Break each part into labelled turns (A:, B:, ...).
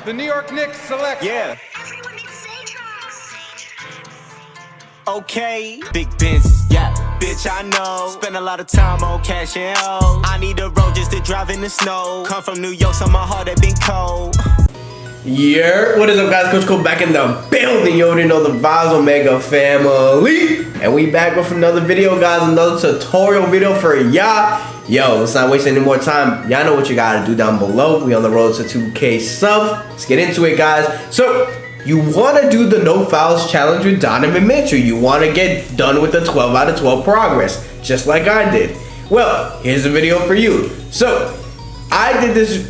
A: The New York Knicks select.
B: Yeah. Okay, big business, yeah, bitch, I know. Spend a lot of time on cash and O's. I need a road just to drive in the snow. Come from New York, so my heart had been cold.
C: Yerrr, what is up, guys? Coach Cole back in the building. You already know the vibes, Omega family. And we back with another video, guys. Another tutorial video for y'all. Yo, let's not waste any more time. Y'all know what you gotta do down below. We on the road to 2K subs. Let's get into it, guys. So, you want to do the no fouls challenge with Donovan Mitchell. You want to get done with the 12 out of 12 progress, just like I did. Well, here's a video for you. So, I did this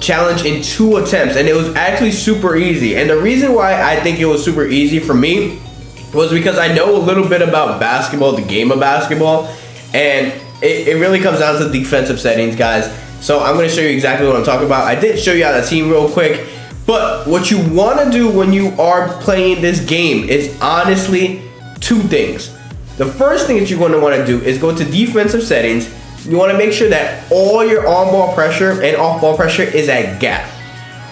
C: challenge in 2 attempts, and it was actually super easy. And the reason why I think it was super easy for me was because I know a little bit about basketball, the game of basketball, and it really comes down to defensive settings, guys. So I'm going to show you exactly what I'm talking about. I did show you how the team real quick. But what you want to do when you are playing this game is honestly 2 things. The first thing that you're going to want to do is go to defensive settings. You want to make sure that all your on-ball pressure and off-ball pressure is at gap.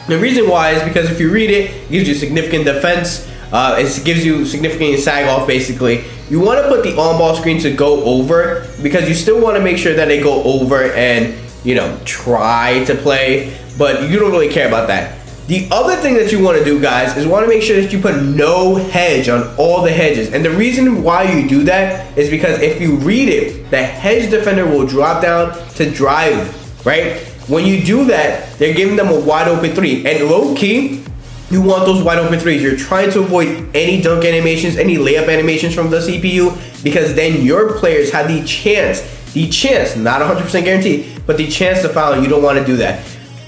C: The reason why is because if you read it, it gives you significant defense. It gives you significant sag off, basically. You want to put the on-ball screen to go over because you still want to make sure that they go over and, you know, try to play, but you don't really care about that. The other thing that you want to do, guys, is want to make sure that you put no hedge on all the hedges. And the reason why you do that is because if you read it, the hedge defender will drop down to drive, right? When you do that, they're giving them a wide open 3. And low key, you want those wide open 3s. You're trying to avoid any dunk animations, any layup animations from the CPU, because then your players have the chance, not 100% guaranteed, but the chance to foul, and you don't want to do that.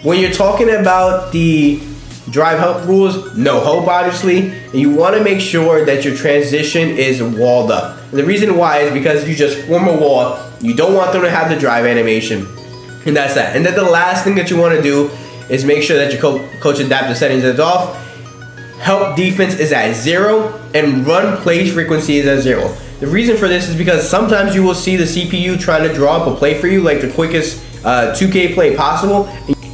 C: When you're talking about the drive help rules, no hope, obviously, and you want to make sure that your transition is walled up. And the reason why is because you just form a wall. You don't want them to have the drive animation, and that's that. And then the last thing that you want to do is make sure that your coach adaptive settings is off. Help defense is at 0, and run play frequency is at 0. The reason for this is because sometimes you will see the CPU trying to draw up a play for you, like the quickest 2K play possible,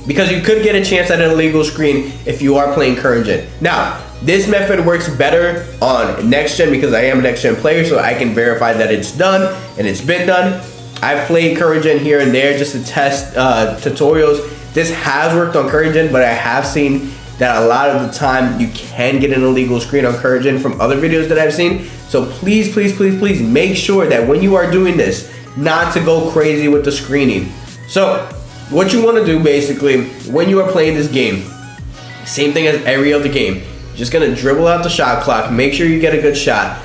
C: because you could get a chance at an illegal screen if you are playing current gen. Now, this method works better on next gen because I am a next gen player, so I can verify that it's done and it's been done. I've played current gen here and there just to test tutorials. This has worked on current gen, but I have seen that a lot of the time you can get an illegal screen on current gen from other videos that I've seen. So please, please, please, please make sure that when you are doing this, not to go crazy with the screening. So what you want to do basically when you are playing this game, same thing as every other game, you're just gonna dribble out the shot clock, make sure you get a good shot.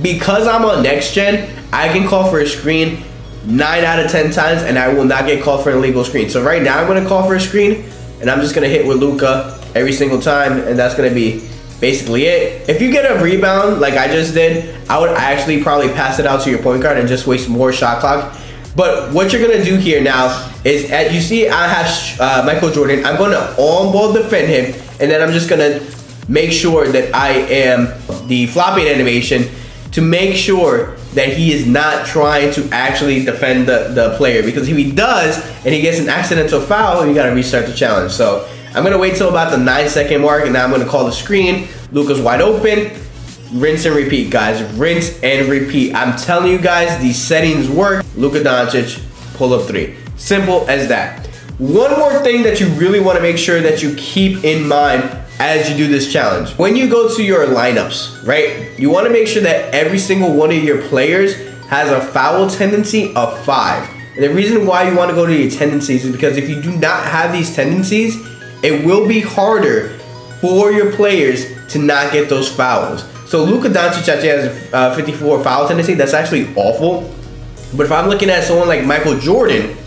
C: Because I'm on next gen, I can call for a screen 9 out of 10 times and I will not get called for an illegal screen. So right now I'm gonna call for a screen and I'm just gonna hit with Luka every single time, and that's gonna be basically it. If you get a rebound like I just did, I would actually probably pass it out to your point guard and just waste more shot clock. But what you're gonna do here now is, as you see, I have Michael Jordan. I'm gonna on-ball defend him, and then I'm just gonna make sure that I am the flopping animation to make sure that he is not trying to actually defend the player. Because if he does, and he gets an accidental foul, you gotta restart the challenge. So I'm gonna wait till about the 9-second mark, and now I'm gonna call the screen. Luka's wide open. Rinse and repeat, guys. Rinse and repeat. I'm telling you guys, these settings work. Luka Doncic, pull up 3. Simple as that. One more thing that you really want to make sure that you keep in mind as you do this challenge. When you go to your lineups, right, you want to make sure that every single one of your players has a foul tendency of 5. And the reason why you want to go to your tendencies is because if you do not have these tendencies, it will be harder for your players to not get those fouls. So Luka Doncic actually has a 54 foul tendency. That's actually awful. But if I'm looking at someone like Michael Jordan,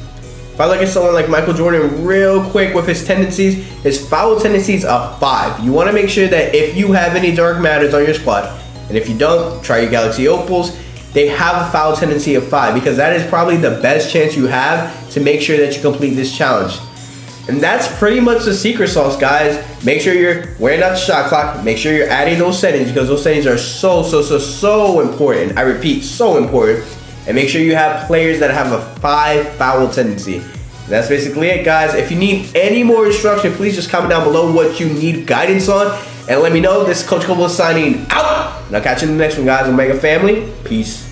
C: real quick with his tendencies, his foul tendencies are 5. You want to make sure that if you have any dark matters on your squad, and if you don't, try your Galaxy Opals, they have a foul tendency of 5, because that is probably the best chance you have to make sure that you complete this challenge. And that's pretty much the secret sauce, guys. Make sure you're wearing out the shot clock. Make sure you're adding those settings, because those settings are so important. I repeat, so important. And make sure you have players that have a 5 foul tendency. That's basically it, guys. If you need any more instruction, please just comment down below what you need guidance on and let me know. This is Coach Kobo signing out. And I'll catch you in the next one, guys. Omega family. Peace.